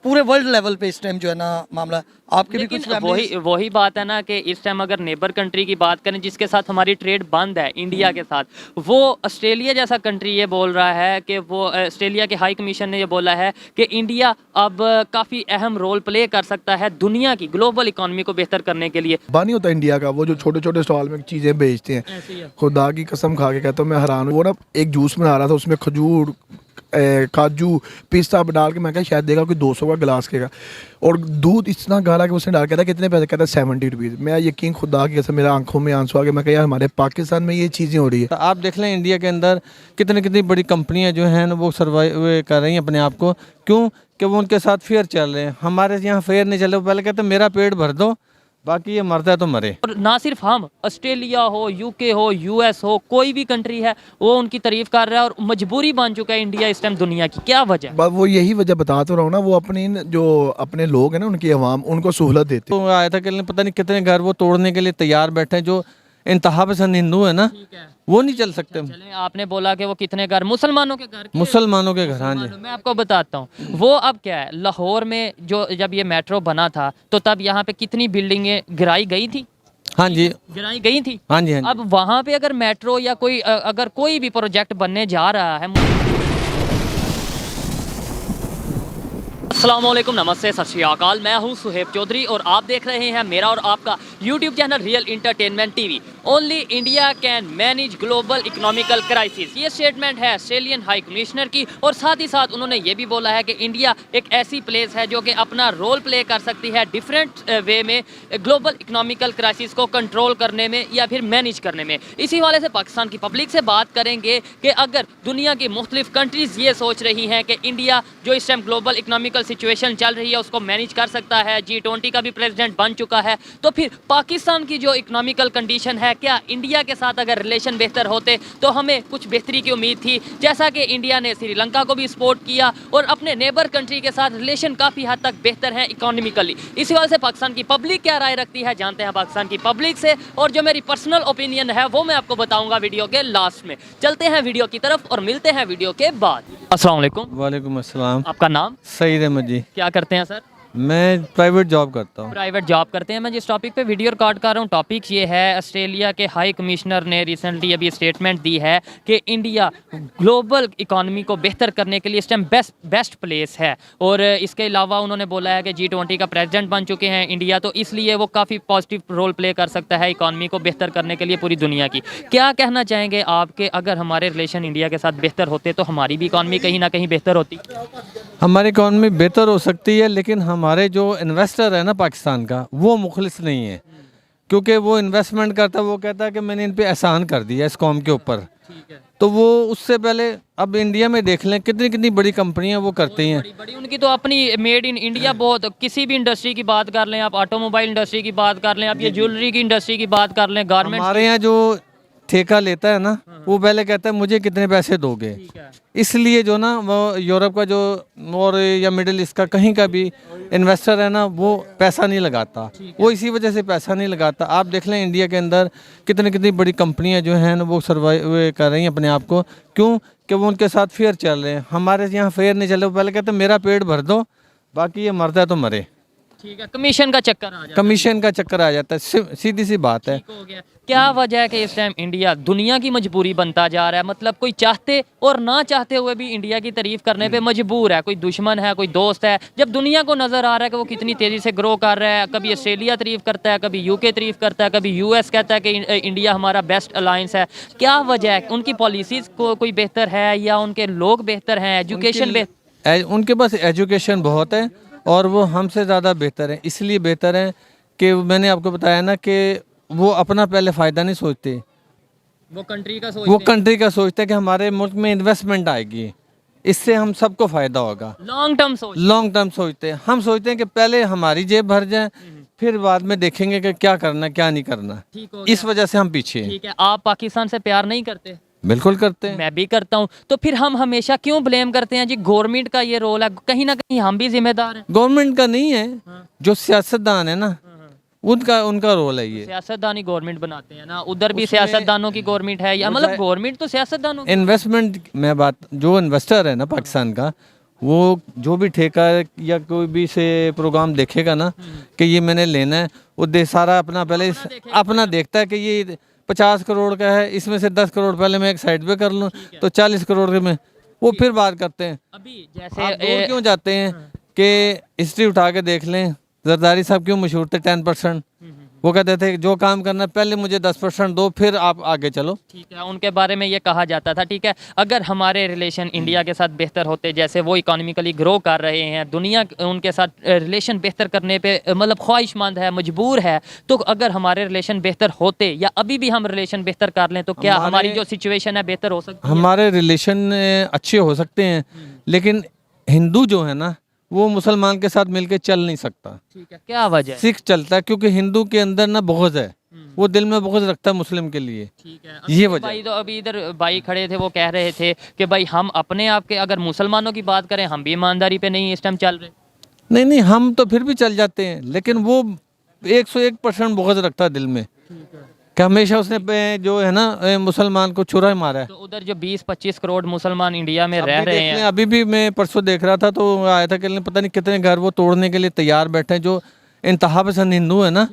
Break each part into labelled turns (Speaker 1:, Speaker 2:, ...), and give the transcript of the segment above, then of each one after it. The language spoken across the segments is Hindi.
Speaker 1: पूरे वर्ल्ड लेवल पे इस टाइम जो है ना मामला, आपके भी कुछ
Speaker 2: लेकिन वही बात है ना कि इस टाइम अगर नेबर कंट्री की बात करें जिसके साथ हमारी ट्रेड बंद है इंडिया के साथ, वो ऑस्ट्रेलिया जैसा कंट्री ये बोल रहा है कि वो ऑस्ट्रेलिया के हाई कमीशन ने ये बोला है कि इंडिया अब काफ़ी अहम रोल प्ले कर सकता है दुनिया की ग्लोबल इकोनॉमी को बेहतर करने के लिए।
Speaker 3: नहीं होता इंडिया का, वो जो छोटे छोटे स्टॉल में चीज़ें बेचते हैं, खुदा की कसम खा के कहता हूँ मैं हैरान हूँ। वो ना एक जूस बना रहा था, उसमें खजूर काजू पिस्ता डाल के, मैं क्या शायद देगा कोई 200 का गिलास के का, और दूध इतना गाला कि उसने डाल के था कितने पैसे, कहता है 70 रुपीज़। मैं यकीन खुदा की कसम मेरे आंखों में आंसू आ गए। मैं कहा यार हमारे पाकिस्तान में ये चीज़ें हो रही है।
Speaker 4: तो आप देख लें इंडिया के अंदर कितनी बड़ी कंपनियां जो हैं वो सर्वाइव कर रही हैं अपने आप को, क्यों कि वो उनके साथ फेयर चल रहे हैं। हमारे यहाँ फेयर नहीं चल रहे, वो पहले कहते हैं मेरा पेट भर दो, बाकी ये मरता है तो मरे।
Speaker 2: और ना सिर्फ हम, ऑस्ट्रेलिया हो, यूके हो, यूएस हो, कोई भी कंट्री है वो उनकी तारीफ कर रहा है और मजबूरी बन चुका है इंडिया इस टाइम दुनिया की। क्या वजह?
Speaker 3: बस वो यही वजह बता तो रहा हूँ ना, वो अपनी जो अपने लोग हैं ना, उनकी आवाम, उनको सहूलत देते।
Speaker 4: तो आया था कि पता नहीं कितने घर वो तोड़ने के लिए तैयार बैठे हैं। जो इंतहा पसंद हिंदू है ना, वो नहीं चल सकते।
Speaker 2: चलें, आपने बोला कि वो कितने घर मुसलमानों के घर,
Speaker 4: मुसलमानों के घर। हाँ जी,
Speaker 2: मैं आपको बताता हूँ वो अब क्या है। लाहौर में जो जब ये मेट्रो बना था तो तब यहाँ पे कितनी बिल्डिंगें गिराई गई थी?
Speaker 4: हाँ जी,
Speaker 2: गिराई गई थी।
Speaker 4: हाँ जी, हाँ जी।
Speaker 2: अब वहाँ पे अगर मेट्रो या कोई अगर कोई भी प्रोजेक्ट बनने जा रहा है। अस्सलाम वालेकुम, नमस्ते, सत श्री अकाल। मैं हूं सुहेब चौधरी और आप देख रहे हैं मेरा और आपका YouTube channel real entertainment TV. Only India can manage global economical crisis, ये स्टेटमेंट है ऑस्ट्रेलियन हाई कमिश्नर की। और साथ ही साथ उन्होंने ये भी बोला है कि इंडिया एक ऐसी प्लेस है जो कि अपना रोल प्ले कर सकती है डिफरेंट वे में ग्लोबल इकोनॉमिकल क्राइसिस को कंट्रोल करने में या फिर मैनेज करने में। इसी वाले से पाकिस्तान की पब्लिक से बात करेंगे कि अगर दुनिया की मुख्तलिफ कंट्रीज़ ये सोच रही हैं कि इंडिया जो इस टाइम ग्लोबल इकोनॉमिकल सिचुएशन चल रही है उसको मैनेज कर सकता है, G20 का भी प्रेसिडेंट बन चुका है, तो फिर पाकिस्तान की जो इकोनॉमिकल कंडीशन है, क्या इंडिया के साथ अगर रिलेशन बेहतर होते तो हमें कुछ बेहतरी की उम्मीद थी। जैसा कि इंडिया ने श्रीलंका को भी सपोर्ट किया और अपने नेबर कंट्री के साथ रिलेशन काफ़ी हद तक बेहतर है इकोनॉमिकली। इसी वजह से पाकिस्तान की पब्लिक क्या राय रखती है जानते हैं पाकिस्तान की पब्लिक से, और जो मेरी पर्सनल ओपिनियन है वो मैं आपको बताऊंगा वीडियो के लास्ट में। चलते हैं वीडियो की तरफ और मिलते हैं वीडियो के बाद। अस्सलाम वालेकुम।
Speaker 4: वालेकुम अस्सलाम।
Speaker 2: आपका नाम?
Speaker 4: सईद अहमद जी।
Speaker 2: क्या करते हैं सर?
Speaker 4: मैं प्राइवेट जॉब करता हूँ।
Speaker 2: प्राइवेट जॉब करते हैं। मैं जिस टॉपिक पे वीडियो रिकॉर्ड कर रहा हूँ टॉपिक ये है, ऑस्ट्रेलिया के हाई कमिश्नर ने रिसेंटली अभी स्टेटमेंट दी है कि इंडिया ग्लोबल इकोनॉमी को बेहतर करने के लिए इस टाइम बेस्ट प्लेस है। और इसके अलावा उन्होंने बोला है कि G20 का प्रेसिडेंट बन चुके हैं इंडिया, तो इसलिए वो काफ़ी पॉजिटिव रोल प्ले कर सकता है इकोनॉमी को बेहतर करने के लिए पूरी दुनिया की। क्या कहना चाहेंगे आपके, अगर हमारे रिलेशन इंडिया के साथ बेहतर होते तो हमारी भी इकोनॉमी कहीं ना कहीं बेहतर होती?
Speaker 4: हमारी इकॉनमी बेहतर हो सकती है, लेकिन हमारे जो इन्वेस्टर है ना पाकिस्तान का, वो मुखलिस नहीं है। क्योंकि वो इन्वेस्टमेंट करता है, वो कहता है कि मैंने इन पे एहसान कर दिया इस कौम के ऊपर। तो वो उससे पहले अब इंडिया में देख लें कितनी बड़ी कंपनियां वो करती हैं।
Speaker 2: बड़ी उनकी तो अपनी मेड इन इंडिया बहुत, किसी भी इंडस्ट्री की बात कर लें आप, ऑटोमोबाइल इंडस्ट्री की बात कर लें आप, ये ज्वेलरी की इंडस्ट्री की बात कर लें, गारमेंट।
Speaker 4: हमारे यहाँ जो ठेका लेता है ना, वो पहले कहता है मुझे कितने पैसे दोगे। इसलिए जो ना वो यूरोप का जो और या मिडिल ईस्ट का कहीं का भी इन्वेस्टर है ना, वो पैसा नहीं लगाता। वो इसी वजह से पैसा नहीं लगाता। आप देख लें इंडिया के अंदर कितनी बड़ी कंपनियां जो हैं वो सर्वाइव कर रही हैं अपने आप को, क्यों कि वो उनके साथ फेयर चल रहे हैं। हमारे यहाँ फेयर नहीं चल रहे, वो पहले कहते हैं मेरा पेट भर दो, बाकी ये मरता है तो मरे।
Speaker 2: ठीक है, कमीशन का चक्कर आ जाता है।
Speaker 4: कमीशन का चक्कर आ जाता है, सीधी सी बात है।
Speaker 2: हो गया। क्या वजह है कि इस टाइम इंडिया दुनिया की मजबूरी बनता जा रहा है? मतलब कोई चाहते और ना चाहते हुए भी इंडिया की तारीफ करने पे मजबूर है। कोई दुश्मन है, कोई दोस्त है। जब दुनिया को नजर आ रहा है कि वो कितनी तेजी से ग्रो कर रहा है, कभी ऑस्ट्रेलिया तारीफ करता है, कभी यूके तारीफ करता है, कभी यूएस कहता है कि इंडिया हमारा बेस्ट अलायंस है। क्या वजह है? उनकी पॉलिसीज को कोई बेहतर है या उनके लोग बेहतर हैं, एजुकेशन बेहतर?
Speaker 4: उनके पास एजुकेशन बहुत है और वो हमसे ज़्यादा बेहतर है। इसलिए बेहतर है कि मैंने आपको बताया ना कि वो अपना पहले फ़ायदा नहीं सोचते,
Speaker 2: वो कंट्री का
Speaker 4: सोचते हैं कि हमारे मुल्क में इन्वेस्टमेंट आएगी, इससे हम सबको फ़ायदा होगा।
Speaker 2: लॉन्ग टर्म
Speaker 4: सोचते हैं। हम सोचते हैं कि पहले हमारी जेब भर जाए, फिर बाद में देखेंगे कि क्या करना क्या नहीं करना। इस वजह से हम पीछे हैं।
Speaker 2: ठीक है, आप पाकिस्तान से प्यार नहीं करते?
Speaker 4: बिल्कुल करते हैं।
Speaker 2: मैं भी करता हूँ। तो फिर हम हमेशा क्यों ब्लेम करते हैं जी गवर्नमेंट का ये रोल है? कहीं ना कहीं हम भी जिम्मेदार हैं।
Speaker 4: गवर्नमेंट का नहीं है, जो सियासतदान है ना, उनका रोल है ये।
Speaker 2: सियासतदानी गवर्नमेंट बनाते हैं ना, उधर भी सियासतदानों की गवर्नमेंट है या मतलब गवर्नमेंट तो सियासतदानों की।
Speaker 4: इन्वेस्टमेंट में बात, जो इन्वेस्टर है ना पाकिस्तान का, वो जो भी ठेका या कोई भी से प्रोग्राम देखेगा ना कि ये मैंने लेना है, वो सारा अपना पहले अपना देखता है कि ये 50 करोड़ का है, इसमें से 10 करोड़ पहले मैं एक साइड पे कर लूँ तो 40 करोड़ के में वो फिर बात करते हैं।
Speaker 2: अभी
Speaker 4: आप
Speaker 2: जैसे
Speaker 4: दूर क्यों जाते हैं कि हिस्ट्री उठा के देख लें, जरदारी साहब क्यों मशहूर थे 10%। वो कहते थे जो काम करना है पहले मुझे 10% दो, फिर आप आगे चलो।
Speaker 2: ठीक है, उनके बारे में ये कहा जाता था। ठीक है, अगर हमारे रिलेशन इंडिया के साथ बेहतर होते, जैसे वो इकोनॉमिकली ग्रो कर रहे हैं, दुनिया उनके साथ रिलेशन बेहतर करने पे मतलब ख्वाहिशमंद है, मजबूर है, तो अगर हमारे रिलेशन बेहतर होते या अभी भी हम रिलेशन बेहतर कर लें तो क्या हमारी जो सिचुएशन है बेहतर हो सकती है?
Speaker 4: हमारे रिलेशन अच्छे हो सकते हैं, लेकिन हिंदू जो है ना वो मुसलमान के साथ मिलके चल नहीं सकता।
Speaker 2: ठीक है, क्या वजह है?
Speaker 4: सिख चलता है क्योंकि हिंदू के अंदर ना बुग़्ज़ है, वो दिल में बुग़्ज़ रखता है मुस्लिम के लिए।
Speaker 2: ठीक है,
Speaker 4: ये
Speaker 2: अभी
Speaker 4: वजह
Speaker 2: भाई तो अभी इधर भाई खड़े थे, वो कह रहे थे कि भाई हम अपने आप के अगर मुसलमानों की बात करें हम भी ईमानदारी पे नहीं इस टाइम चल रहे।
Speaker 4: नहीं नहीं, हम तो फिर भी चल जाते हैं, लेकिन वो 101% बुग़्ज़ रखता है दिल में कि हमेशा उसने जो है ना मुसलमान को छुरा मारा है।
Speaker 2: तो उधर जो 20-25 करोड़ मुसलमान इंडिया में रह
Speaker 4: अभी
Speaker 2: रहे
Speaker 4: देख लें,
Speaker 2: हैं,
Speaker 4: अभी भी मैं परसों देख रहा था तो आया था कि पता नहीं कितने घर वो तोड़ने के लिए तैयार बैठे हैं, जो इंतहा पसंद हिंदू है ना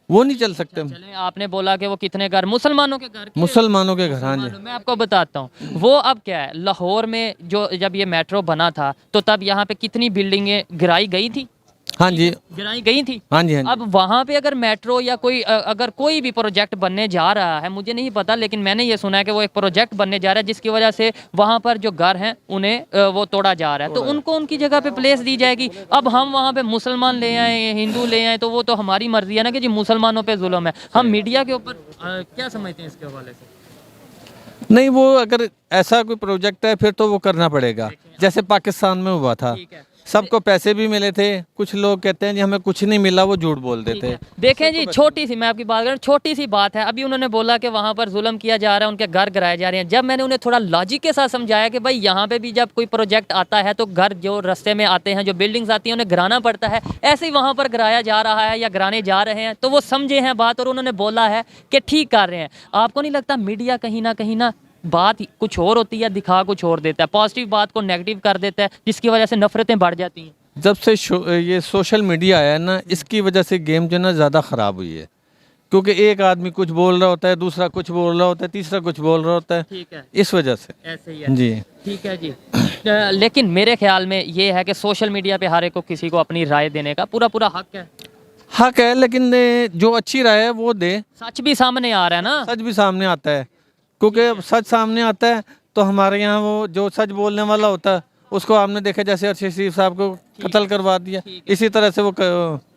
Speaker 4: वो नहीं चल सकते।
Speaker 2: चलें, आपने बोला कि वो कितने घर मुसलमानों के घर
Speaker 4: मुसलमानों के घर, हाँ जी।
Speaker 2: मैं आपको बताता हूँ वो अब क्या है। लाहौर में जो जब ये मेट्रो बना था तो तब यहाँ पे कितनी बिल्डिंगें गिराई गई थी?
Speaker 4: हाँ जी,
Speaker 2: गिराई गई थी।
Speaker 4: हाँ जी, हाँ जी।
Speaker 2: अब वहाँ पे अगर मेट्रो या कोई अगर कोई भी प्रोजेक्ट बनने जा रहा है, मुझे नहीं पता, लेकिन मैंने ये सुना है कि वो एक प्रोजेक्ट बनने जा रहा है जिसकी वजह से वहाँ पर जो घर हैं उन्हें वो तोड़ा जा रहा है, तो उनको उनकी जगह पे प्लेस दी जाएगी। अब हम वहाँ पे मुसलमान ले आए, हिंदू ले आए, तो वो तो हमारी मर्जी है ना कि जी मुसलमानों पर जुल्म है। हम मीडिया के ऊपर क्या समझते हैं इसके हवाले से?
Speaker 4: नहीं, वो अगर ऐसा कोई प्रोजेक्ट है फिर तो वो करना पड़ेगा, जैसे पाकिस्तान में हुआ था। सबको पैसे भी मिले थे, कुछ लोग कहते हैं जी हमें कुछ नहीं मिला, वो झूठ बोल देते हैं।
Speaker 2: देखें जी, छोटी सी मैं आपकी बात करूं, छोटी सी बात है। अभी उन्होंने बोला कि वहाँ पर जुल्म किया जा रहा है, उनके घर गिराए जा रहे हैं। जब मैंने उन्हें थोड़ा लॉजिक के साथ समझाया कि भाई यहाँ पे भी जब कोई प्रोजेक्ट आता है तो घर जो रास्ते में आते हैं, जो बिल्डिंग्स आती हैं, उन्हें गिराना पड़ता है, ऐसे ही वहाँ पर गिराया जा रहा है या गिराने जा रहे हैं, तो वो समझे हैं बात और उन्होंने बोला है कि ठीक कर रहे हैं। आपको नहीं लगता मीडिया कहीं ना बात कुछ और होती है, दिखा कुछ और देता है, पॉजिटिव बात को नेगेटिव कर देता है, जिसकी वजह से नफरतें बढ़ जाती हैं?
Speaker 4: जब से ये सोशल मीडिया आया है ना, इसकी वजह से गेम जो है ना ज़्यादा ख़राब हुई है, क्योंकि एक आदमी कुछ बोल रहा होता है, दूसरा कुछ बोल रहा होता है, तीसरा कुछ बोल रहा होता है।
Speaker 2: ठीक है,
Speaker 4: इस वजह से
Speaker 2: ऐसे ही है।
Speaker 4: जी
Speaker 2: ठीक है जी। लेकिन मेरे ख्याल में ये है कि सोशल मीडिया पे हर एक को किसी को अपनी राय देने का पूरा हक है।
Speaker 4: हक है, लेकिन जो अच्छी राय है वो दे।
Speaker 2: सच भी सामने आ रहा है ना,
Speaker 4: सच भी सामने आता है, क्योंकि सच सामने आता है तो हमारे यहाँ वो जो सच बोलने वाला होता है उसको आपने देखा, जैसे अरशद शरीफ साहब को कत्ल करवा दिया, इसी तरह से वो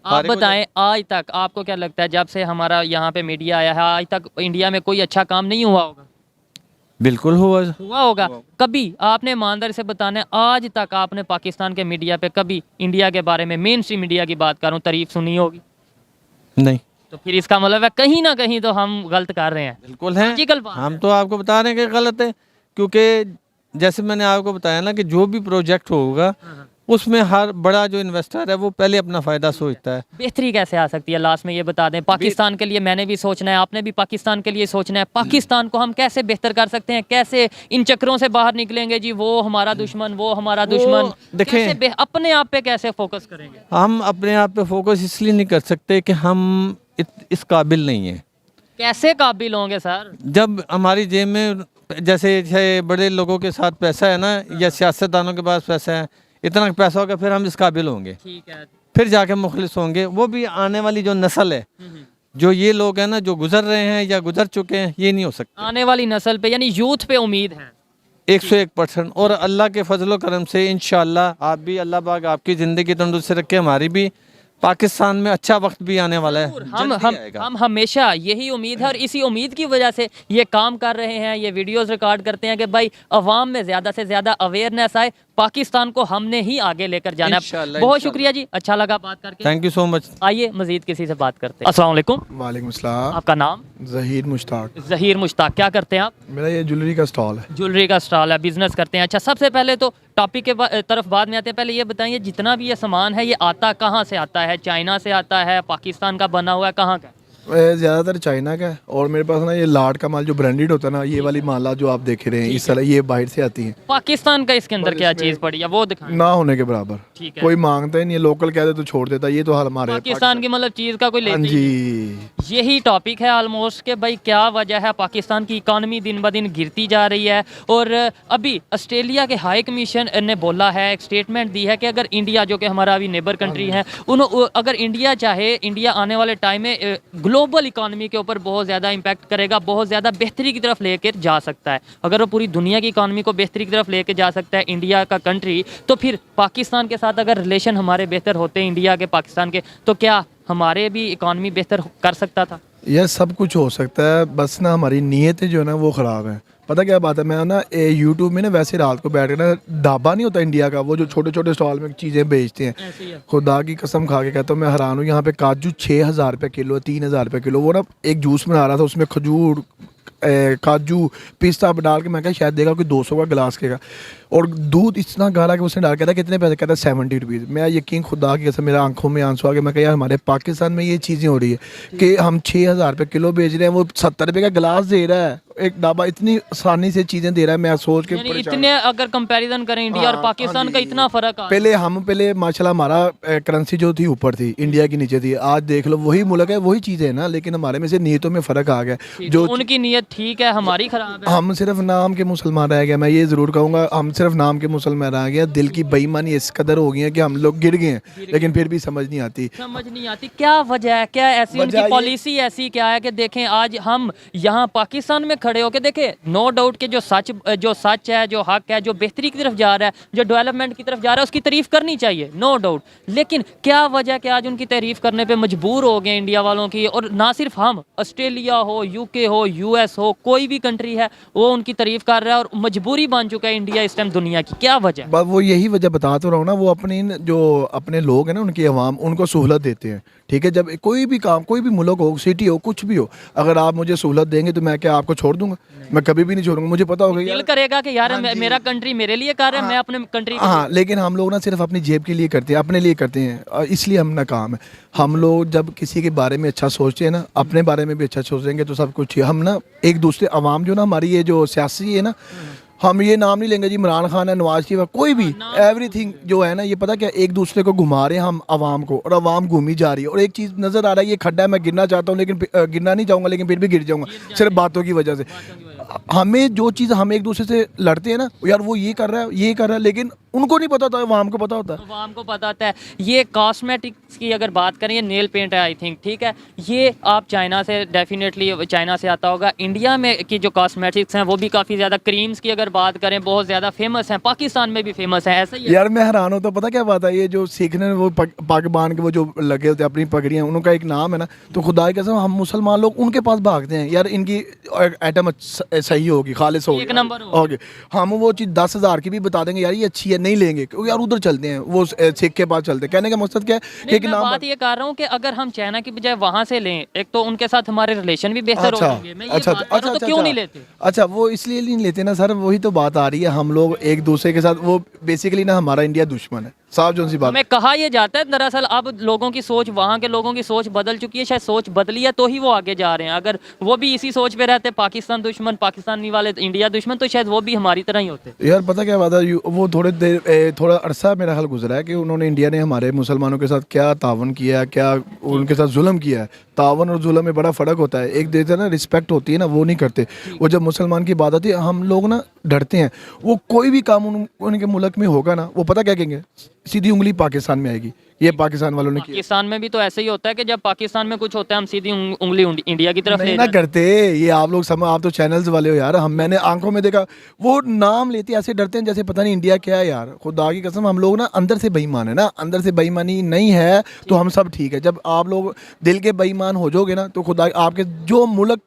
Speaker 2: आप बताएं आज तक आपको क्या लगता है जब से हमारा यहाँ पे मीडिया आया है आज तक इंडिया में कोई अच्छा काम नहीं हुआ होगा?
Speaker 4: बिल्कुल हुआ
Speaker 2: होगा। कभी आपने ईमानदारी से बताना है, आज तक आपने पाकिस्तान के मीडिया पे कभी इंडिया के बारे में, मेन स्ट्रीम मीडिया की बात करूँ, तारीफ सुनी होगी?
Speaker 4: नहीं।
Speaker 2: तो फिर इसका मतलब है कहीं ना कहीं तो हम गलत कर रहे हैं।
Speaker 4: बिल्कुल है, हम तो आपको बता रहे हैं कि गलत है, क्योंकि जैसे मैंने आपको बताया ना कि जो भी प्रोजेक्ट होगा उसमें हर बड़ा जो इन्वेस्टर है वो पहले अपना फ़ायदा सोचता है।
Speaker 2: बेहतरी कैसे आ सकती है लास्ट में ये बता दें? पाकिस्तान के लिए मैंने भी सोचना है, आपने भी पाकिस्तान के लिए सोचना है। पाकिस्तान को हम कैसे बेहतर कर सकते हैं, कैसे इन चक्रों से बाहर निकलेंगे जी? वो हमारा दुश्मन, वो हमारा दुश्मन, देखें अपने आप पे कैसे फोकस करेंगे?
Speaker 4: हम अपने आप पे फोकस इसलिए नहीं कर सकते कि हम इस काबिल नहीं है।
Speaker 2: कैसे काबिल होंगे सर?
Speaker 4: जब हमारी जेब में जैसे बड़े लोगों के साथ पैसा है ना, या सियासतदानों के पास पैसा है, इतना पैसा होगा फिर हम इस काबिल होंगे,
Speaker 2: ठीक है,
Speaker 4: फिर जाके मुखलिस होंगे। वो भी आने वाली जो नस्ल है, जो ये लोग हैं ना जो गुजर रहे हैं या गुजर चुके हैं, ये नहीं हो सकते।
Speaker 2: आने वाली नस्ल पे यानी यूथ पे उम्मीद है
Speaker 4: 101%। और अल्लाह के फजलो करम से इंशाअल्लाह आप भी, अल्लाह पाक आपकी ज़िंदगी तंदुरुस्त रखे, हमारी भी, पाकिस्तान में अच्छा वक्त भी आने वाला है।
Speaker 2: हम हमेशा यही उम्मीद है और इसी उम्मीद की वजह से ये काम कर रहे हैं, ये वीडियोस रिकॉर्ड करते हैं कि भाई अवाम में ज़्यादा से ज़्यादा अवेयरनेस आए। पाकिस्तान को हमने ही आगे लेकर जाना है। बहुत शुक्रिया जी, अच्छा लगा बात करके,
Speaker 4: थैंक यू सो मच।
Speaker 2: आइए मजीद किसी से बात करते हैं। अस्सलाम वालेकुम।
Speaker 3: वालेकुम सलाम।
Speaker 2: आपका नाम?
Speaker 3: ज़हीर मुश्ताक।
Speaker 2: ज़हीर मुश्ताक, क्या करते हैं आप?
Speaker 3: मेरा ये ज्वेलरी का स्टॉल है।
Speaker 2: ज्वेलरी का स्टॉल है, बिजनेस करते हैं। अच्छा, सबसे पहले तो टॉपिक के तरफ बाद में आते हैं, पहले ये बताइए जितना भी ये सामान है ये आता कहाँ से आता है? चाइना से आता है, पाकिस्तान का बना हुआ है, कहाँ का?
Speaker 3: ज़्यादातर चाइना का है और मेरे पास ना ये लाट का माल जो ब्रांडेड होता है ना, ये वाली माला जो आप देख रहे हैं इस तरह ये बाहर से आती है।
Speaker 2: पाकिस्तान का इसके अंदर क्या चीज़ पड़ी है वो दिखाएं।
Speaker 3: ना होने के बराबर,
Speaker 2: ठीक है।
Speaker 3: कोई मांगता ही नहीं है, लोकल कहते तो छोड़ देता, ये तो हाल हमारे
Speaker 2: पाकिस्तान की मतलब चीज़ का कोई
Speaker 3: हाँ
Speaker 2: लेता ही नहीं।
Speaker 3: जी।
Speaker 2: यही टॉपिक है ऑलमोस्ट कि भाई क्या वजह है पाकिस्तान की इकॉनमी दिन ब दिन गिरती जा रही है। और अभी ऑस्ट्रेलिया के हाई कमीशन ने बोला है, एक स्टेटमेंट दी है कि अगर इंडिया जो कि हमारा अभी नेबर कंट्री है अगर इंडिया चाहे, इंडिया आने वाले टाइम में ग्लोबल इकॉनमी के ऊपर बहुत ज़्यादा इम्पैक्ट करेगा, बहुत ज़्यादा बेहतरी की तरफ लेकर जा सकता है। अगर वो पूरी दुनिया की इकॉनमी को बेहतरी की तरफ लेकर जा सकता है इंडिया का कंट्री, तो फिर पाकिस्तान के साथ अगर रिलेशन हमारे बेहतर होते हैं इंडिया के पाकिस्तान के, तो क्या हमारे भी इकॉनमी बेहतर कर सकता था?
Speaker 3: यह सब कुछ हो सकता है, बस ना हमारी नीयतें जो है ना वो ख़राब है। पता क्या बात है, मैं ना यूट्यूब में ना वैसे रात को बैठ कर ना, ढाबा नहीं होता इंडिया का, वो जो छोटे छोटे स्टॉल में चीज़ें बेचते हैं, खुदा की कसम खा के कहता हूँ मैं हैरान हूँ। यहाँ पे काजू 6,000 रुपये किलो, 3,000 रुपये किलो। वो ना एक जूस बना रहा था, उसमें खजूर काजू पिस्ता डाल के, मैं कहा शायद देगा कोई 200 का गिलास के का, और दूध इतना गाढ़ा कि उसने डाल के था कितने पैसे, कहता 70 रुपीज़। मैं यकीन खुदा की कसम मेरा आंखों में आंसू आ गया। मैं कहा यार हमारे पाकिस्तान में ये चीज़ें हो रही है कि हम 6,000 रुपये किलो बेच रहे हैं, वो 70 रुपये का गिलास दे रहा है, एक ढाबा इतनी आसानी से चीज़ें दे रहा है। मैं सोच के
Speaker 2: इतने अगर कंपैरिजन करें इंडिया और पाकिस्तान का इतना फर्क आ
Speaker 3: पहले माशाल्लाह हमारा करेंसी जो थी ऊपर थी, इंडिया की नीचे थी। आज देख लो वही मुल्क है, वही चीज़ें है ना, लेकिन हमारे में से नीयतों में फ़र्क आ गया। जो
Speaker 2: उनकी नीयत ठीक है, हमारी खराब है।
Speaker 3: हम सिर्फ नाम के मुसलमान रह गए, मैं ये ज़रूर कहूँगा, हम सिर्फ नाम के मुसलमान रह गए। दिल की बेईमानी इस कदर हो गई है कि हम लोग गिर गए हैं, लेकिन फिर भी समझ नहीं आती।
Speaker 2: क्या वजह है, क्या ऐसी उनकी पॉलिसी ऐसी क्या है कि देखें आज हम यहाँ पाकिस्तान में खड़े होकर देखें, नो डाउट कि जो सच है, जो हक है, जो बेहतरी की तरफ जा रहा है, जो डेवलपमेंट की तरफ जा रहा है, उसकी तारीफ करनी चाहिए, नो डाउट। लेकिन क्या वजह कि आज उनकी तारीफ करने पे मजबूर हो गए इंडिया वालों की, और ना सिर्फ हम, ऑस्ट्रेलिया हो, यूके हो, यूएस हो, कोई भी कंट्री है वो उनकी तारीफ कर रहा है, और मजबूरी बन चुका है इंडिया इस टाइम दुनिया की। क्या वजह?
Speaker 3: वो यही वजह बता तो रहा हूँ ना, वो अपने लोग हैं ना, उनकी अवाम, उनको सहूलत देते हैं। ठीक है, जब कोई भी काम, कोई भी मुल्क हो, सिटी हो, कुछ भी हो, अगर आप मुझे सहूलत देंगे तो मैं क्या आपको छोड़ दूंगा? मैं कभी भी नहीं छोड़ूंगा। मुझे पता होगा
Speaker 2: दिल करेगा कि यार मेरा कंट्री मेरे लिए कर रहा है, मैं अपने कंट्री
Speaker 3: हाँ, लेकिन हम लोग ना सिर्फ अपनी जेब के लिए करते हैं, अपने लिए करते हैं, इसलिए हम नाकाम है। हम लोग जब किसी के बारे में अच्छा सोचते हैं ना, अपने बारे में भी अच्छा सोचेंगे तो सब कुछ। हम ना एक दूसरे अवाम जो ना हमारी ये जो सियासी है ना, हम ये नाम नहीं लेंगे जी इमरान खान है, नवाज शरीफ है, कोई भी, एवरीथिंग जो है ना, ये पता क्या, एक दूसरे को घुमा रहे हैं हम अवाम को, और अवाम घूमी जा रही है। और एक चीज़ नज़र आ रहा है, ये खड्डा है, मैं गिरना चाहता हूँ लेकिन गिरना नहीं चाहूँगा, लेकिन फिर भी गिर जाऊँगा सिर्फ बातों की वजह से। हमें जो चीज़ हम एक दूसरे से लड़ते हैं ना, यार वो ये कर रहा है, ये कर रहा है, लेकिन उनको नहीं पता होता है, अवाम को पता होता है।
Speaker 2: अवाम को पता होता है। ये कॉस्मेटिक्स की अगर बात करें, ये नेल पेंट है आई थिंक, ठीक है, ये आप चाइना से, डेफिनेटली चाइना से आता होगा। इंडिया में की जो कॉस्मेटिक्स हैं वो भी काफ़ी ज़्यादा, क्रीम्स की अगर बात करें बहुत ज़्यादा फेमस हैं, पाकिस्तान में भी फेमस है, ऐसा ही है?
Speaker 3: यार मैं हैरान होता, पता क्या बात है, ये जो सीखने वो पाकिस्तान के वो जो लगे होते हैं अपनी पगड़ियाँ, उनका एक नाम है ना, तो खुदा की कसम हम मुसलमान लोग उनके पास भागते हैं, यार इनकी आइटम सही होगी, खालिस होगी,
Speaker 2: एक नंबर
Speaker 3: होगी। हम वो चीज़ 10,000 की भी बता देंगे, यार ये अच्छी है, नहीं लेंगे क्योंकि यार उधर चलते हैं, वो सिख के पास चलते हैं। कहने का मकसद क्या है कि
Speaker 2: मैं बात ये कर रहा हूँ कि अगर हम चाइना की बजाय वहाँ से लें, एक तो उनके साथ हमारे रिलेशन भी बेहतर हो जाएंगे। मैं ये बात कर रहा हूं, तो क्यों नहीं लेते?
Speaker 3: अच्छा, वो इसलिए नहीं लेते ना सर, वही तो बात आ रही है, हम लोग एक दूसरे के साथ, वो बेसिकली ना हमारा इंडिया दुश्मन है, साफ जो सी बात।
Speaker 2: हमें कहा ये जाता है दरअसल अब लोगों की सोच, वहाँ के लोगों की सोच बदल चुकी है, शायद सोच बदली है तो ही वो आगे जा रहे हैं। अगर वो भी इसी सोच पे रहते, पाकिस्तान दुश्मन, पाकिस्तानी वाले इंडिया दुश्मन, तो शायद वो भी हमारी तरह ही होते।
Speaker 3: यार पता क्या बात है, वो थोड़ा अरसा मेरा ख्याल गुजरा है कि उन्होंने, इंडिया ने हमारे मुसलमानों के साथ क्या तावन किया है, क्या उनके साथ जुल्म किया है। तावन और जुल्म में बड़ा फ़र्क होता है। एक देते ना रिस्पेक्ट होती है ना, वो नहीं करते। वो जब मुसलमान की बात आती है, हम लोग ना डरते हैं। वो कोई भी काम उनके मुल्क में होगा ना, वो पता क्या कहेंगे, सीधी उंगली पाकिस्तान में आएगी, ये पाकिस्तान वालों ने किया।
Speaker 2: पाकिस्तान में भी तो ऐसे ही होता है कि जब पाकिस्तान में कुछ होता है हम सीधी उंगली इंडिया की तरफ
Speaker 3: नहीं ना करते। ये आप लोग आप तो चैनल्स वाले हो यार, मैंने आंखों में देखा, वो नाम लेते ऐसे डरते हैं जैसे पता नहीं इंडिया क्या है। यार खुदा की कसम, हम लोग ना अंदर से बेईमान है ना, अंदर से बेईमानी नहीं है तो हम सब ठीक है। जब आप लोग दिल के बेईमान हो जाओगे ना, तो खुदा आपके जो मुल्क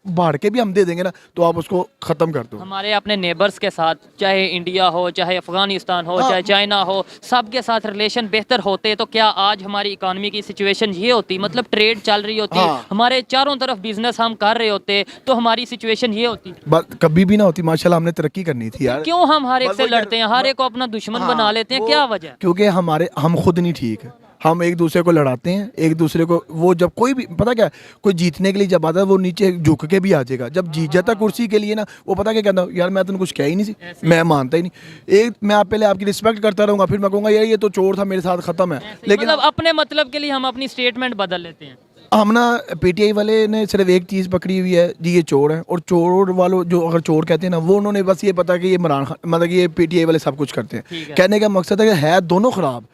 Speaker 3: बाढ़ के भी हम दे देंगे ना, तो आप उसको ख़त्म कर दो।
Speaker 2: हमारे अपने नेबर्स के साथ, चाहे इंडिया हो, चाहे अफगानिस्तान हो, चाहे चाइना हो, सब के साथ रिलेशन बेहतर होते तो क्या आज हमारी इकॉनमी की सिचुएशन ये होती? मतलब ट्रेड चल रही होती, हमारे चारों तरफ बिजनेस हम कर रहे होते, तो हमारी सिचुएशन ये होती?
Speaker 3: कभी भी ना होती। माशाल्लाह हमने तरक्की करनी थी यार।
Speaker 2: क्यों हम हर एक से लड़ते हैं, हर एक को अपना दुश्मन बना लेते हैं, क्या वजह?
Speaker 3: क्योंकि हम खुद नहीं ठीक है। हम एक दूसरे को लड़ाते हैं, एक दूसरे को, वो जब कोई भी पता क्या, कोई जीतने के लिए जब आता है वो नीचे झुक के भी आ जाएगा, जब जीत जाता कुर्सी के लिए ना, वो पता क्या कहता हूँ, यार मैं तुमने कुछ कह ही नहीं सी, मैं मानता ही नहीं। एक मैं आप पहले आपकी रिस्पेक्ट करता रहूँगा, फिर मैं कहूँगा यार ये तो चोर था मेरे साथ, ख़त्म है। लेकिन
Speaker 2: मतलब अपने मतलब के लिए हम अपनी स्टेटमेंट बदल लेते हैं।
Speaker 3: हम ना पीटीआई वाले ने सिर्फ एक चीज़ पकड़ी हुई है जी, ये चोर है, और चोर वालों जो अगर चोर कहते हैं ना, वो उन्होंने बस ये पता कि ये इमरान खान, मतलब कि ये पीटीआई वाले सब कुछ करते हैं। कहने का मकसद है कि है दोनों ख़राब।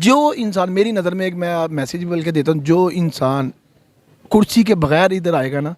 Speaker 3: जो इंसान मेरी नज़र में, एक मैं मैसेज बोल के देता हूँ, जो इंसान कुर्सी के बगैर इधर आएगा ना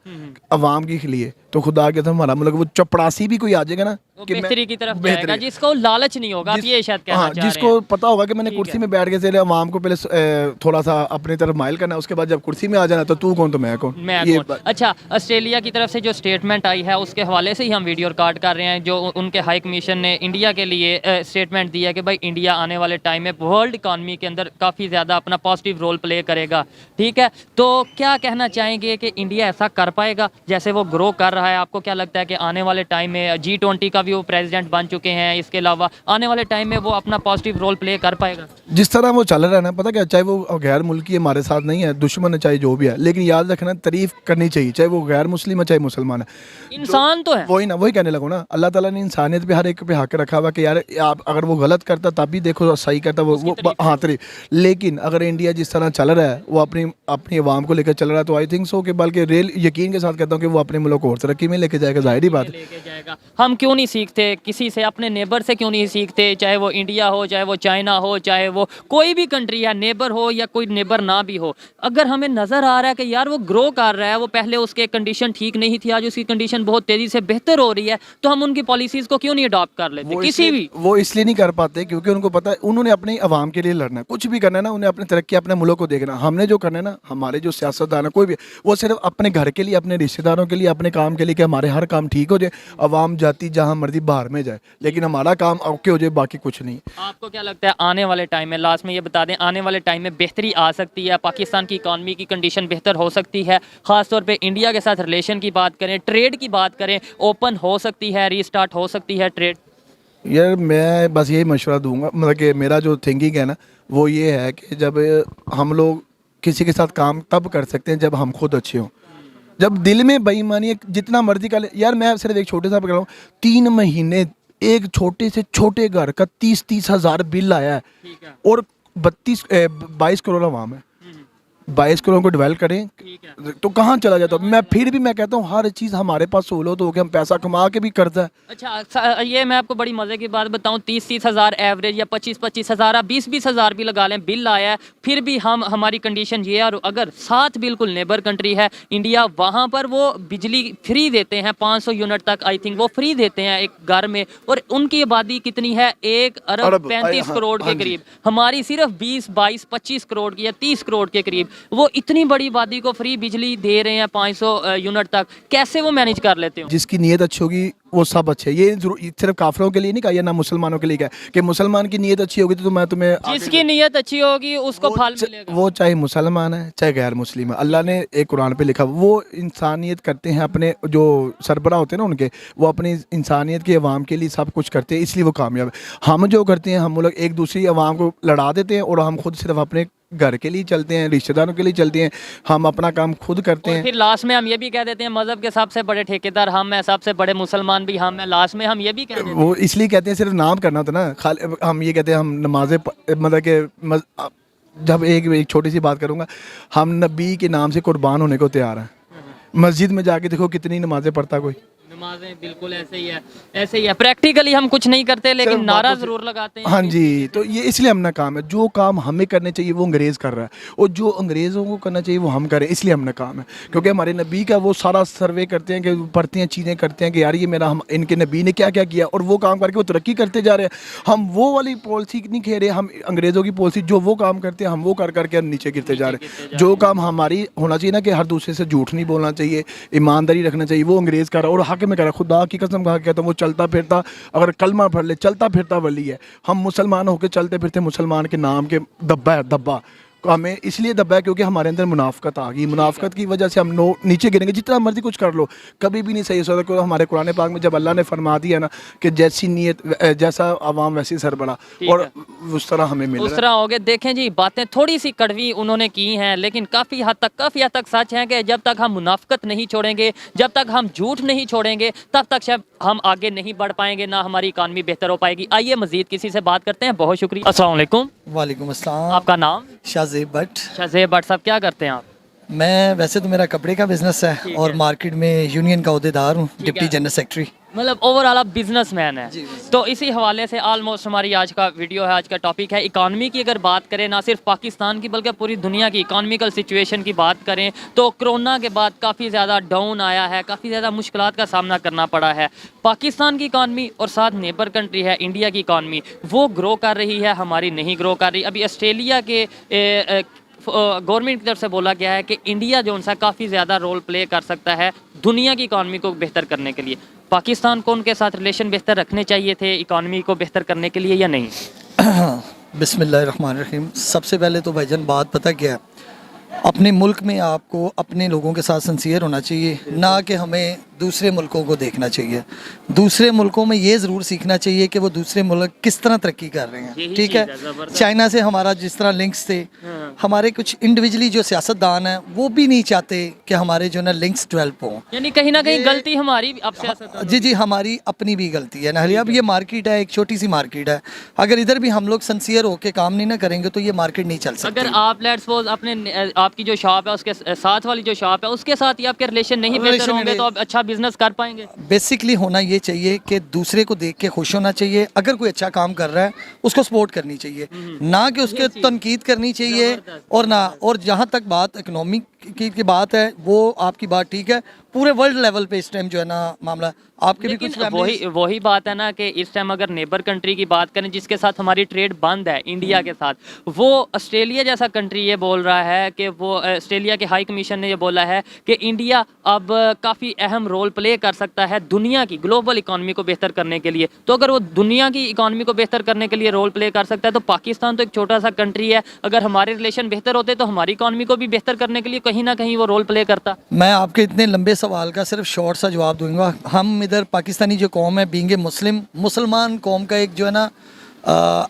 Speaker 3: अवाम के लिए, तो खुदा के हमारा मुल्क, वो चपड़ासी भी कोई आ जाएगा ना
Speaker 2: कि बेहतरी की तरफ जाएगा, जिसको लालच नहीं होगा, आप ये शायद कहना चाह रहे हैं।
Speaker 3: जिसको पता होगा कि मैंने कुर्सी में बैठ के से अवाम को पहले थोड़ा सा अपनी तरफ माइल करना, उसके बाद जब कुर्सी में आ जाना तो तू कौन तो मैं कौन।
Speaker 2: अच्छा, ऑस्ट्रेलिया की तरफ से जो स्टेटमेंट आई है उसके हवाले से ही हम वीडियो रिकॉर्ड कर रहे हैं, जो उनके हाई कमीशन ने इंडिया के लिए स्टेटमेंट दिया कि भाई इंडिया आने वाले टाइम में वर्ल्ड इकानमी के अंदर काफ़ी ज़्यादा अपना पॉजिटिव रोल प्ले करेगा। ठीक है, तो क्या कहना चाहेंगे कि इंडिया ऐसा कर पाएगा जैसे वो ग्रो कर रहा है? आपको क्या लगता है कि आने वाले टाइम में G20 का भी वो प्रेसिडेंट बन चुके हैं, इसके अलावा आने वाले टाइम में वो अपना पॉजिटिव रोल प्ले कर पाएगा?
Speaker 3: जिस तरह वो चल रहा है ना, पता क्या, चाहे वो गैर मुल्की हमारे साथ नहीं है, दुश्मन है, चाहे जो भी है, लेकिन याद रखना तारीफ करनी चाहिए, चाहे वो गैर मुस्लिम है चाहे मुसलमान है,
Speaker 2: इंसान तो है।
Speaker 3: वही ना, वही कहने लगो ना, अल्लाह ताला ने इंसानियत पे हर एक पे हक रखा हुआ कि यार आप अगर वो गलत करता तब भी देखो सही करता, वो हाँ तारीफ। लेकिन अगर इंडिया जिस तरह चल रहा है, वो अपनी आवाम को लेकर चल रहा है, तो आई थिंक सो कि बल्कि रेल यकीन के साथ कहता हूँ कि वो अपने मुल्क को और तरक्की में लेके जाएगा, जाहिर ही बात है।
Speaker 2: हम क्यों नहीं सीखते किसी से, अपने नेबर से क्यों नहीं सीखते? चाहे वो इंडिया हो, चाहे वो चाइना हो, चाहे वो कोई भी कंट्री है, नेबर हो या कोई नेबर ना भी हो, अगर हमें नज़र आ रहा है कि यार वो ग्रो कर रहा है, वो पहले उसके कंडीशन ठीक नहीं थी, आज उसकी कंडीशन बहुत तेज़ी से बेहतर हो रही है, तो हम उनकी पॉलिसीज़ को क्यों नहीं अडॉप्ट कर लेते? किसी भी
Speaker 3: वो इसलिए नहीं कर पाते क्योंकि उनको पता है उन्होंने अपनी आवाम के लिए लड़ना है, कुछ भी करना है ना, उन्हें अपनी तरक्की, अपने मुल्क को देखना। हमने जो करना है ना, हमारे जो सियासतदान है कोई भी, वो सिर्फ अपने घर के लिए, अपने रिश्तेदारों के लिए, अपने काम के लिए, कि हमारे हर काम ठीक हो जाए, आवाम जाती जहाँ मर्जी बाहर में जाए, लेकिन हमारा काम ओके हो जाए, बाकी कुछ नहीं।
Speaker 2: आपको क्या लगता है आने वाले टाइम में, लास्ट में ये बता दें, आने वाले टाइम में बेहतरी आ सकती है, पाकिस्तान की इकॉनमी की कंडीशन बेहतर हो सकती है, ख़ासतौर पे इंडिया के साथ रिलेशन की बात करें, ट्रेड की बात करें, ओपन हो सकती है, रीस्टार्ट हो सकती है ट्रेड?
Speaker 3: यार मैं बस यही मशवरा दूंगा, मतलब कि मेरा जो थिंकिंग है ना, वो ये है कि जब हम लोग किसी के साथ काम तब कर सकते हैं जब हम खुद अच्छे हों। जब दिल में बेईमानी है, जितना मर्जी कर ले, यार मैं सिर्फ एक छोटे सा पकड़ रहा हूँ, 3 महीने एक छोटे से छोटे घर का 30-30 हज़ार बिल आया है, और 22 करोड़ आवाम है, 22 करोड़ को डिवेल्प करें तो कहाँ चला जाता? मैं फिर भी मैं कहता हूँ हर चीज़ हमारे पास सहूलत हो कि हम पैसा कमा के भी करता है।
Speaker 2: अच्छा, ये मैं आपको बड़ी मज़े की बात बताऊँ, 30-30 हज़ार एवरेज या 25-25 हज़ार, 20-20 हज़ार भी लगा लें, बिल आया है, फिर भी हमारी कंडीशन ये है। और अगर साथ बिल्कुल नेबर कंट्री है इंडिया, वहाँ पर वो बिजली फ्री देते हैं, 500 यूनिट तक आई थिंक वो फ्री देते हैं एक घर में, और उनकी आबादी कितनी है? 1 अरब 35 करोड़ के करीब। हमारी सिर्फ 20, 22, 25 करोड़ की या 30 करोड़ के करीब, वो इतनी बड़ी आबादी को फ्री बिजली दे रहे हैं 500 यूनिट तक, कैसे वो मैनेज कर लेते हो?
Speaker 3: जिसकी नीयत अच्छी होगी वो सब अच्छे। ये सिर्फ काफिरों के लिए नहीं कहा, या ना मुसलमानों के लिए कहा कि मुसलमान की नीयत अच्छी होगी तो मैं तुम्हें,
Speaker 2: जिसकी नीयत अच्छी होगी उसको फल मिलेगा,
Speaker 3: वो चाहे मुसलमान है चाहे गैर मुस्लिम है। अल्लाह ने एक कुरान पे लिखा, वो इंसानियत करते हैं, अपने जो सरबराह होते हैं ना उनके, वो अपनी इंसानियत के अवाम के लिए सब कुछ करते हैं, इसलिए वो कामयाब है। हम जो करते हैं, हम लोग एक दूसरी अवाम को लड़ा देते हैं, और हम खुद सिर्फ अपने घर के लिए चलते हैं, रिश्तेदारों के लिए चलते हैं, हम अपना काम खुद करते हैं।
Speaker 2: फिर लास्ट में हम ये भी कह देते हैं मजहब के सबसे बड़े ठेकेदार हम हैं, सबसे बड़े मुसलमान भी हम हैं, लास्ट में हम ये भी कह देते हैं।
Speaker 3: वो इसलिए कहते हैं, सिर्फ नाम करना होता ना, खाली हम ये कहते हैं हम नमाजें, मतलब कि जब एक छोटी सी बात करूँगा, हम नबी के नाम से कुर्बान होने को तैयार हैं। मस्जिद में जाके देखो कितनी नमाजें पढ़ता कोई,
Speaker 2: नमाजें बिल्कुल ऐसे ही है, ऐसे ही है। प्रैक्टिकली हम कुछ नहीं करते लेकिन नारा जरूर लगाते हैं।
Speaker 3: हाँ जी, तो ये इसलिए हमने काम है, जो काम हमें करने चाहिए वो अंग्रेज़ कर रहा है, और जो अंग्रेज़ों को करना चाहिए वो हम करें, इसलिए हमने काम है। क्योंकि हमारे नबी का वो सारा सर्वे करते हैं, कि पढ़ते हैं, चीज़ें करते हैं कि यार ये मेरा, हम इनके नबी ने क्या क्या किया, और वो काम करके वो तरक्की करते जा रहे हैं। हम वो वाली पॉलिसी नहीं खेल रहे, हम अंग्रेज़ों की पॉलिसी, जो वो काम करते हैं हम वो कर करके हम नीचे गिरते जा रहे हैं। जो काम हमारी होना चाहिए ना, कि हर दूसरे से झूठ नहीं बोलना चाहिए, ईमानदारी रखना चाहिए, वो अंग्रेज़ कर रहा है, और हक में कर रहा है। खुदा की कसम खा के कहता हूं, वो चलता फिरता अगर कलमा पढ़ ले, चलता फिरता वली है। हम मुसलमान होकर चलते फिरते मुसलमान के नाम के दब्बा है, दब्बा। हमें इसलिए दबा है क्योंकि हमारे अंदर मुनाफकत आ गई। मुनाफकत की वजह से हम नीचे गिरेंगे, जितना मर्जी कुछ कर लो, कभी भी नहीं सही हो सकता। क्योंकि हमारे कुरान पाक में जब अल्लाह ने फरमा दिया ना कि जैसी नीयत जैसा आवाम वैसी सरबरा, और उस तरह हमें मिल
Speaker 2: उस तरह हो गए। देखें जी, बातें थोड़ी सी कड़वी उन्होंने की हैं, लेकिन काफ़ी हद तक सच है कि जब तक हम मुनाफकत नहीं छोड़ेंगे, जब तक हम झूठ नहीं छोड़ेंगे, तब तक शायद हम आगे नहीं बढ़ पाएंगे, ना हमारी इकानमी बेहतर हो पाएगी। आइए मजीद किसी से बात करते हैं। बहुत शुक्रिया। अस्सलाम वालेकुम।
Speaker 1: वालेकुम अस्सलाम।
Speaker 2: आपका नाम?
Speaker 1: शाहजेब भट्ट।
Speaker 2: शाहजेब भट्ट साहब, क्या करते हैं आप?
Speaker 1: मैं वैसे तो मेरा कपड़े का बिजनेस है और मार्केट में यूनियन का अहदेदार हूँ, डिप्टी जनरल सेक्रेटरी।
Speaker 2: मतलब ओवरऑल आप बिजनेसमैन है। तो इसी हवाले से ऑलमोस्ट हमारी आज का वीडियो है, आज का टॉपिक है इकानमी की। अगर बात करें ना सिर्फ पाकिस्तान की बल्कि पूरी दुनिया की इकानमिकल सिचुएशन की बात करें तो कोरोना के बाद काफ़ी ज़्यादा डाउन आया है, काफ़ी ज़्यादा मुश्किलात का सामना करना पड़ा है। पाकिस्तान की इकानमी और साथ नेबर कंट्री है इंडिया की इकानमी, वो ग्रो कर रही है, हमारी नहीं ग्रो कर रही। अभी ऑस्ट्रेलिया के गवर्नमेंट की तरफ से बोला गया है कि इंडिया जो उनसा काफ़ी ज़्यादा रोल प्ले कर सकता है दुनिया की इकानमी को बेहतर करने के लिए। पाकिस्तान को उनके साथ रिलेशन बेहतर रखने चाहिए थे इकानमी को बेहतर करने के लिए या नहीं?
Speaker 1: बिस्मिल्लाहिर्रहमानिर्रहीम। सबसे पहले तो भाईजान बात पता क्या है, अपने मुल्क में आपको अपने लोगों के साथ सिंसियर होना चाहिए, ना कि हमें दूसरे मुल्कों को देखना चाहिए। दूसरे मुल्कों में ये ज़रूर सीखना चाहिए कि वो दूसरे मुल्क किस तरह तरक्की कर रहे हैं। ठीक है, चाइना से हमारा जिस तरह लिंक्स थे, हमारे कुछ इंडिविजुअली जो सियासतदान हैं वो भी नहीं चाहते कि हमारे जो ना लिंक्स डेवलप हों।
Speaker 2: यानी कहीं ना कहीं गलती हमारी अब सियासत।
Speaker 1: जी, हमारी अपनी भी गलती है ना। अब ये मार्केट है, एक छोटी सी मार्केट है, अगर इधर भी हम लोग सिंसियर होकर काम नहीं ना करेंगे तो ये मार्केट नहीं चल सकती।
Speaker 2: अगर आप लेट्स सपोज अपने आपकी जो शॉप है उसके साथ वाली जो शॉप है उसके साथ ही आपके रिलेशन नहीं बेहतर होंगे तो आप अच्छा बिजनेस कर पाएंगे।
Speaker 1: बेसिकली होना ये चाहिए कि दूसरे को देख के खुश होना चाहिए। अगर कोई अच्छा काम कर रहा है उसको सपोर्ट करनी चाहिए, ना कि उसके तनकीद करनी चाहिए। और जहाँ तक बात इकोनॉमी की बात है, वो आपकी बात ठीक है। पूरे वर्ल्ड लेवल पे इस टाइम जो है ना मामला, आपके भी कुछ
Speaker 2: वही बात है ना कि इस टाइम अगर नेबर कंट्री की बात करें जिसके साथ हमारी ट्रेड बंद है इंडिया के साथ, वो ऑस्ट्रेलिया जैसा कंट्री ये बोल रहा है कि वो ऑस्ट्रेलिया के हाई कमीशन ने ये बोला है कि इंडिया अब काफ़ी अहम रोल प्ले कर सकता है दुनिया की ग्लोबल इकानमी को बेहतर करने के लिए। तो अगर वो दुनिया की इकानमी को बेहतर करने के लिए रोल प्ले कर सकता है तो पाकिस्तान तो एक छोटा सा कंट्री है, अगर हमारे रिलेशन बेहतर होते तो हमारी इकानमी को भी बेहतर करने के लिए कहीं ना कहीं वो रोल प्ले करता।
Speaker 1: मैं आपके इतने लंबे सवाल का सिर्फ शॉर्ट सा जवाब दूंगा। हम इधर पाकिस्तानी जो कौम है, बीइंग ए मुसलमान कौम का एक जो है ना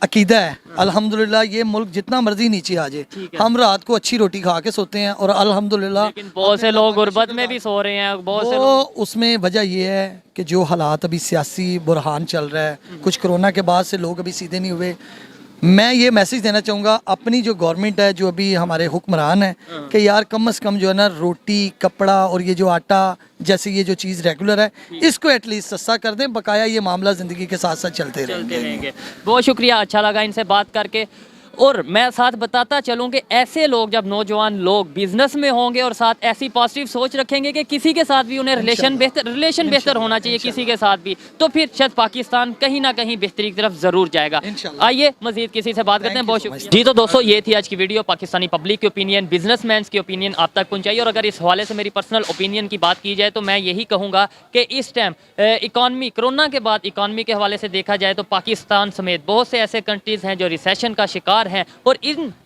Speaker 1: अकीदा है, अल्हम्दुलिल्लाह ये मुल्क जितना मर्जी नीचे आ जाए, हम रात को अच्छी रोटी खा के सोते हैं और अल्हम्दुलिल्लाह।
Speaker 2: लेकिन बहुत से लोग गुर्बत में भी सो रहे हैं, बहुत से लोग।
Speaker 1: उसमें वजह ये है कि जो हालात अभी सियासी बुरहान चल रहा है, कुछ कोरोना के बाद से लोग अभी सीधे नहीं हुए। मैं ये मैसेज देना चाहूँगा अपनी जो गवर्नमेंट है, जो अभी हमारे हुक्मरान है, कि यार कम से कम जो है ना रोटी, कपड़ा और ये जो आटा जैसे ये जो चीज़ रेगुलर है इसको एटलीस्ट सस्ता कर दें, बकाया ये मामला ज़िंदगी के साथ साथ चलते रहेंगे।
Speaker 2: बहुत शुक्रिया, अच्छा लगा इनसे बात करके। और मैं साथ बताता चलूँ कि ऐसे लोग जब नौजवान लोग बिजनेस में होंगे और साथ ऐसी पॉजिटिव सोच रखेंगे कि किसी के साथ भी उन्हें रिलेशन बेहतर होना चाहिए किसी के साथ भी, तो फिर शायद पाकिस्तान कहीं ना कहीं बेहतरी की तरफ जरूर जाएगा। आइए मजीद किसी से बात करते हैं। बहुत शुक्रिया जी। तो दोस्तों ये थी आज की वीडियो, पाकिस्तानी पब्लिक की ओपिनियन, बिजनेसमैन की ओपिनियन आप तक पहुंचाई। और अगर इस हवाले से मेरी पर्सनल ओपिनियन की बात की जाए तो मैं यही कहूँगा कि इस टाइम इकानमी, कोरोना के बाद इकानमी के हवाले से देखा जाए तो पाकिस्तान समेत बहुत से ऐसे कंट्रीज़ हैं जो रिसेशन का शिकार हैं, और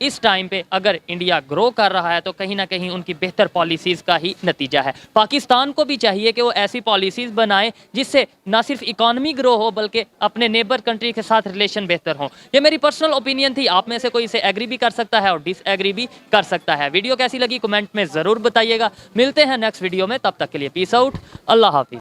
Speaker 2: इस टाइम पे अगर इंडिया ग्रो कर रहा है तो कहीं ना कहीं उनकी बेहतर पॉलिसीज़ का ही नतीजा है। पाकिस्तान को भी चाहिए कि वो ऐसी पॉलिसीज़ बनाए जिससे ना सिर्फ इकानमी ग्रो हो बल्कि अपने नेबर कंट्री के साथ रिलेशन बेहतर हो। ये मेरी पर्सनल ओपिनियन थी, आप में से कोई इसे एग्री भी कर सकता है और डिसएग्री भी कर सकता है। वीडियो कैसी लगी कमेंट में ज़रूर बताइएगा। मिलते हैं नेक्स्ट वीडियो में, तब तक के लिए पीस आउट, अल्लाह हाफिज़।